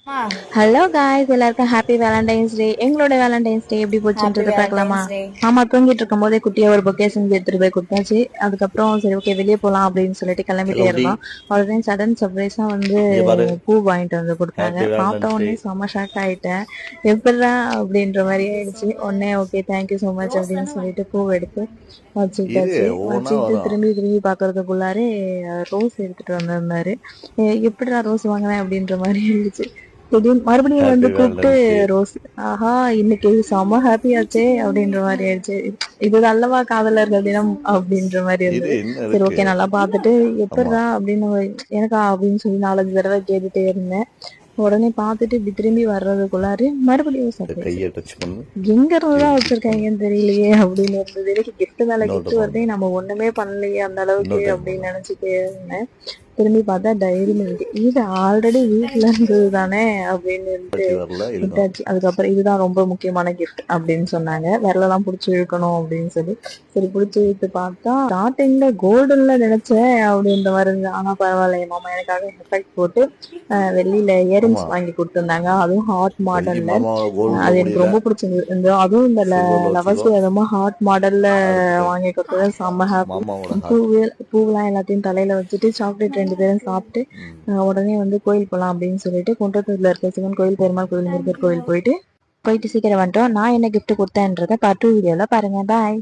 Hello guys, எல்லாருக்கும் happy Valentine's டே. எங்களோட Valentine's டே எப்படி ஹாப்பி போச்சுன்றத பார்க்கலாமா? வேலண்டைன்ஸ் டே. ஆமா, தூங்கிட்டு இருக்கும் போதே குட்டியா ஒரு பொக்கே செஞ்சு எடுத்துட்டு போய் கொடுத்தாச்சு. அதுக்கப்புறம் சரி ஓகே வெளியே போலாம் அப்படின்னு சொல்லிட்டு ஹலோ கிளம்பிட்டே டி, இருந்தோம். உடனே சடன் சர்ப்ரைஸா வந்து இங்க பாரு. பூ வாங்கிட்டு வந்து கொடுத்தாங்க. ஹாப்பி பார்த்த வேலண்டைன்ஸ் டே. உடனே செம்ம ஷாக் ஆயிட்டேன். எப்படிடா அப்படின்ற மாதிரி ஆயிடுச்சு. உடனே ஓகே தேங்க்யூ ஸோ மச் அப்படின்னு சொல்லிட்டு பூ எடுத்து இது வச்சுக்கிட்டாச்சு. ஒவ்வொன்றா வச்சுக்கிட்டு வரும். திரும்பி திரும்பி பாக்குறதுக்குள்ளாரே ரோஸ் எடுத்துட்டு வந்திருந்தாரு. எப்படிடா ரோஸ் வாங்கினேன் அப்படின்ற மாதிரி இருந்துச்சு. திடீர்னு மறுபடியும் வந்து ஹாப்பி கூப்பிட்டு வேலண்டைன்ஸ் டே. ரோஸ், ஆஹா இன்னைக்கு செம்ம ஹாப்பி ஆச்சே அப்படின்ற மாதிரி ஆயிடுச்சு. இது நல்லவா காதலர்கள் தினம் அப்படின்ற மாதிரி இது இருந்தது. என்ன சரி இருக்கு? ஓகே நல்லா பார்த்துட்டு ஆமா, எப்படிடா அப்படின்னு எனக்கா அப்படின்னு சொல்லி 4 தடவை கேட்டுட்டே இருந்தேன். உடனே பார்த்துட்டு இப்படி திரும்பி வர்றதுக்குள்ளாரு மறுபடியும் இந்த சர்ப்ரைஸ். கையை டச் பண்ணு, எங்க இருந்துதான் இது கிளிக் பண்ணு. வச்சிருக்காங்கன்னு தெரியலையே அப்படின்னு இருந்தது. எனக்கு கிஃப்ட் மேல இன்னொரு கிஃப்ட் டைம் வருதே, பண்ணு, நம்ம ஒண்ணுமே பண்ணலையே அந்த அளவுக்கு இன்னொரு டைம் பண்ணு. அப்படின்னு நினைச்சிட்டே இருந்தேன். திரும்பி பார்த்தா டைரி மில்க். இது ஆல்ரெடி வீட்ல இருந்தது தானே அப்படின்னு பாட்டி வரல, இதுதான். விட்டாச்சு. அதுக்கப்புறம் இதுதான் ரொம்ப முக்கியமான கிஃப்ட் அப்படின்னு சொன்னாங்க. விரலெல்லாம் புடிச்சு இழுக்கணும் அப்படின்னு சொல்லி சரி புடிச்சு இழுத்து பார்த்தா ஸ்டார்டிங்ல கோல்டுல நினைச்சேன் அப்படின்ற மாதிரி இருந்தது. ஆனா பரவாயில்ல, என் மாமா எனக்காக எஃபெக்ட் போட்டு வெள்ளியில ஆமா, இயரிங்ஸ் வாங்கி கொடுத்துருந்தாங்க. அதுவும் ஹார்ட் வெள்ளி மாடல்ல. மாமா கோல்டுல அது எனக்கு முடியல, ரொம்ப பிடிச்சிருந்தது. அதுவும் இந்த சில்வர்ல லவர்ஸ் வச்சுக்கோ. விதமா ஹார்ட் மாடல்ல அடுத்த டைம் வாங்கி கொடுத்தது செம்ம ஹாப்பி. மாமாவோட ஹார்ட். பூவெல்லாம் எல்லாத்தையும் தலையில வச்சுட்டு சாக்லேட் 2 பேரும் சாப்பிட்டு உடனே வந்து கோயில் போலாம் அப்படின்னு சொல்லிட்டு குன்றத்தூர்ல இருக்க சிவன் கோயில், பெருமாள் கோயில், முருகர் கோயில் போயிட்டு சீக்கிரம் வந்துட்டோம். நான் என்ன gift கொடுத்தேன்றத பார்ட் 2 வீடியோல பாருங்க. பாய்.